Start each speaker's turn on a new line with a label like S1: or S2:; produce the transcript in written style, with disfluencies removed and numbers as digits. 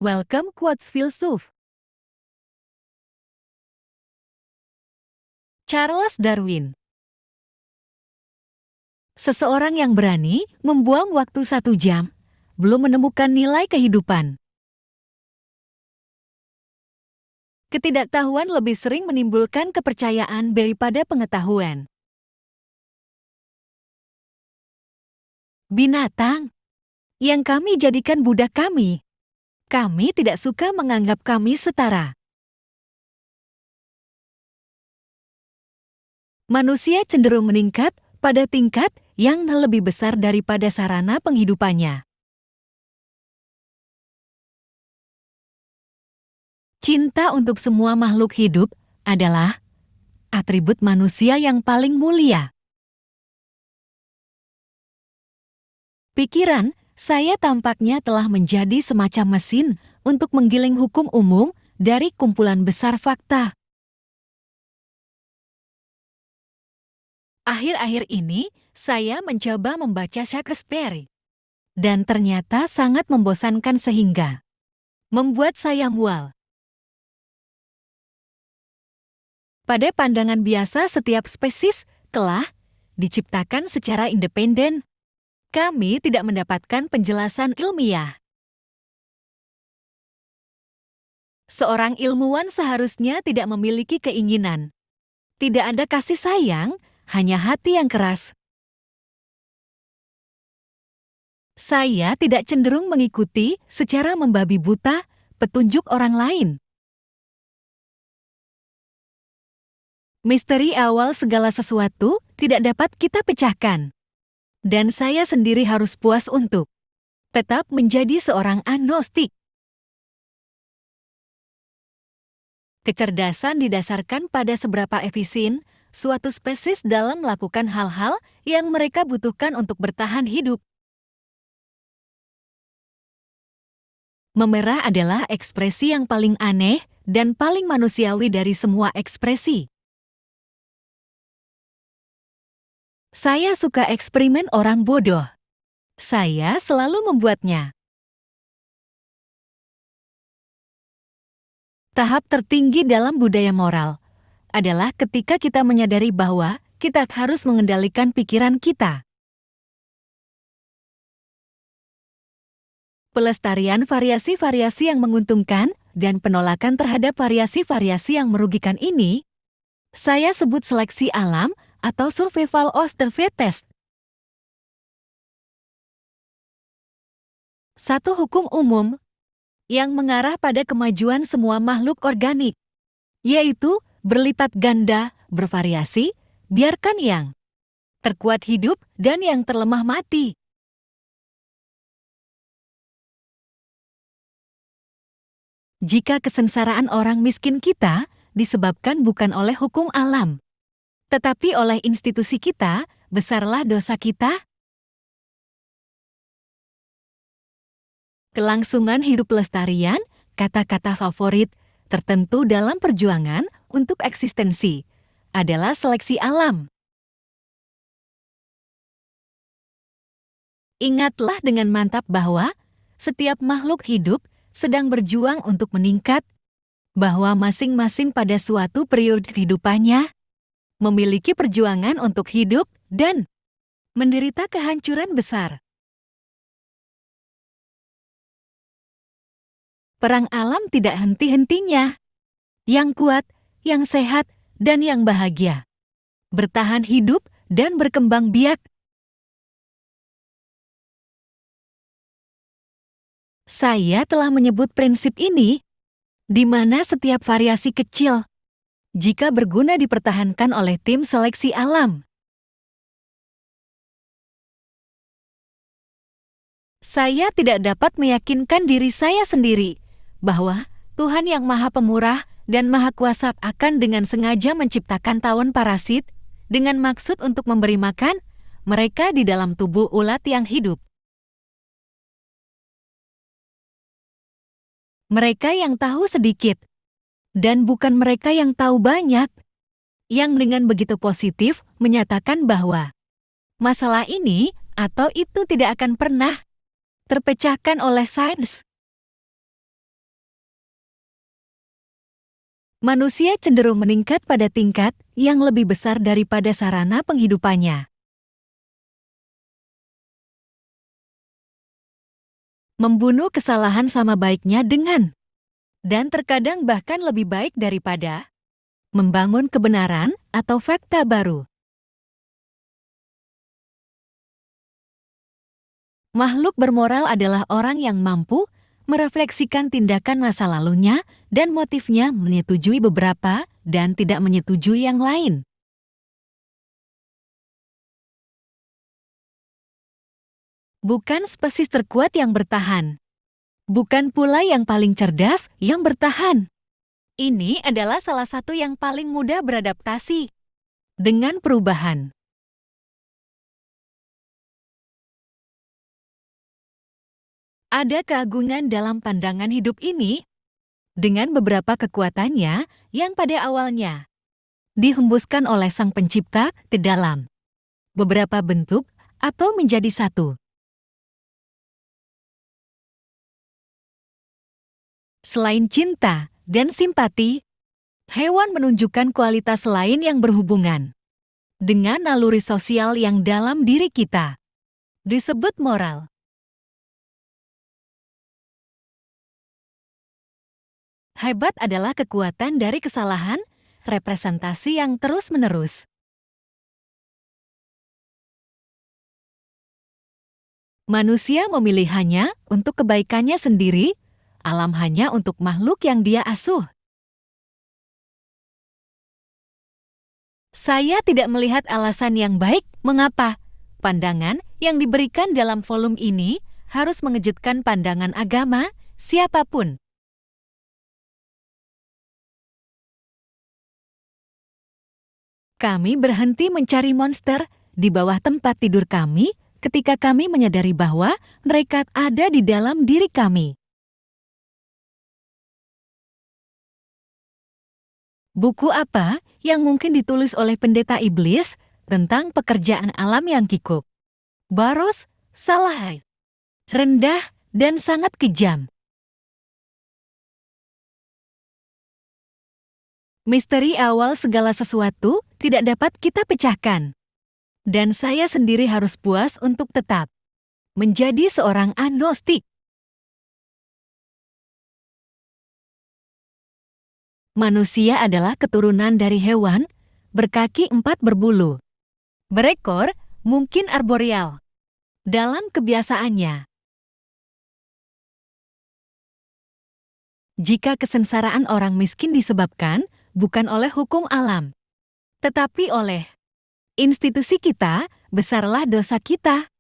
S1: Welcome Quotes Filsuf. Charles Darwin. Seseorang yang berani membuang waktu 1 jam, belum menemukan nilai kehidupan. Ketidaktahuan lebih sering menimbulkan kepercayaan daripada pengetahuan. Binatang yang kami jadikan budak kami. Kami tidak suka menganggap kami setara. Manusia cenderung meningkat pada tingkat yang lebih besar daripada sarana penghidupannya. Cinta untuk semua makhluk hidup adalah atribut manusia yang paling mulia. Pikiran saya tampaknya telah menjadi semacam mesin untuk menggiling hukum umum dari kumpulan besar fakta. Akhir-akhir ini, saya mencoba membaca Shakespeare. Dan ternyata sangat membosankan sehingga membuat saya mual. Pada pandangan biasa, setiap spesies telah diciptakan secara independen. Kami tidak mendapatkan penjelasan ilmiah. Seorang ilmuwan seharusnya tidak memiliki keinginan. Tidak ada kasih sayang, hanya hati yang keras. Saya tidak cenderung mengikuti secara membabi buta petunjuk orang lain. Misteri awal segala sesuatu tidak dapat kita pecahkan. Dan saya sendiri harus puas untuk tetap menjadi seorang agnostik. Kecerdasan didasarkan pada seberapa efisien suatu spesies dalam melakukan hal-hal yang mereka butuhkan untuk bertahan hidup. Memerah adalah ekspresi yang paling aneh dan paling manusiawi dari semua ekspresi. Saya suka eksperimen orang bodoh. Saya selalu membuatnya. Tahap tertinggi dalam budaya moral adalah ketika kita menyadari bahwa kita harus mengendalikan pikiran kita. Pelestarian variasi-variasi yang menguntungkan dan penolakan terhadap variasi-variasi yang merugikan ini, saya sebut seleksi alam atau survival of the fittest. Satu hukum umum yang mengarah pada kemajuan semua makhluk organik, yaitu berlipat ganda, bervariasi, biarkan yang terkuat hidup dan yang terlemah mati. Jika kesengsaraan orang miskin kita disebabkan bukan oleh hukum alam, tetapi oleh institusi kita, besarlah dosa kita. Kelangsungan hidup pelestarian, kata-kata favorit tertentu dalam perjuangan untuk eksistensi, adalah seleksi alam. Ingatlah dengan mantap bahwa setiap makhluk hidup sedang berjuang untuk meningkat, bahwa masing-masing pada suatu periode kehidupannya memiliki perjuangan untuk hidup dan menderita kehancuran besar. Perang alam tidak henti-hentinya. Yang kuat, yang sehat, dan yang bahagia bertahan hidup dan berkembang biak. Saya telah menyebut prinsip ini, di mana setiap variasi kecil, jika berguna dipertahankan oleh tim seleksi alam. Saya tidak dapat meyakinkan diri saya sendiri bahwa Tuhan yang Maha Pemurah dan Maha Kuasa akan dengan sengaja menciptakan tawon parasit dengan maksud untuk memberi makan mereka di dalam tubuh ulat yang hidup. Mereka yang tahu sedikit, dan bukan mereka yang tahu banyak, yang dengan begitu positif menyatakan bahwa masalah ini atau itu tidak akan pernah terpecahkan oleh sains. Manusia cenderung meningkat pada tingkat yang lebih besar daripada sarana penghidupannya. Membunuh kesalahan sama baiknya dengan, dan terkadang bahkan lebih baik daripada, membangun kebenaran atau fakta baru. Makhluk bermoral adalah orang yang mampu merefleksikan tindakan masa lalunya dan motifnya, menyetujui beberapa dan tidak menyetujui yang lain. Bukan spesies terkuat yang bertahan. Bukan pula yang paling cerdas yang bertahan. Ini adalah salah satu yang paling mudah beradaptasi dengan perubahan. Ada keagungan dalam pandangan hidup ini, dengan beberapa kekuatannya yang pada awalnya dihembuskan oleh Sang Pencipta ke dalam beberapa bentuk atau menjadi satu. Selain cinta dan simpati, hewan menunjukkan kualitas lain yang berhubungan dengan naluri sosial yang dalam diri kita, disebut moral. Hebat adalah kekuatan dari kesalahan, representasi yang terus-menerus. Manusia memilih hanya untuk kebaikannya sendiri, alam hanya untuk makhluk yang dia asuh. Saya tidak melihat alasan yang baik mengapa pandangan yang diberikan dalam volume ini harus mengejutkan pandangan agama siapapun. Kami berhenti mencari monster di bawah tempat tidur kami ketika kami menyadari bahwa mereka ada di dalam diri kami. Buku apa yang mungkin ditulis oleh pendeta iblis tentang pekerjaan alam yang kikuk, baros, salah, rendah, dan sangat kejam? Misteri awal segala sesuatu tidak dapat kita pecahkan. Dan saya sendiri harus puas untuk tetap menjadi seorang agnostik. Manusia adalah keturunan dari hewan berkaki 4 berbulu. Berekor, mungkin arboreal. Dalam kebiasaannya, jika kesengsaraan orang miskin disebabkan bukan oleh hukum alam, tetapi oleh institusi kita, besarlah dosa kita.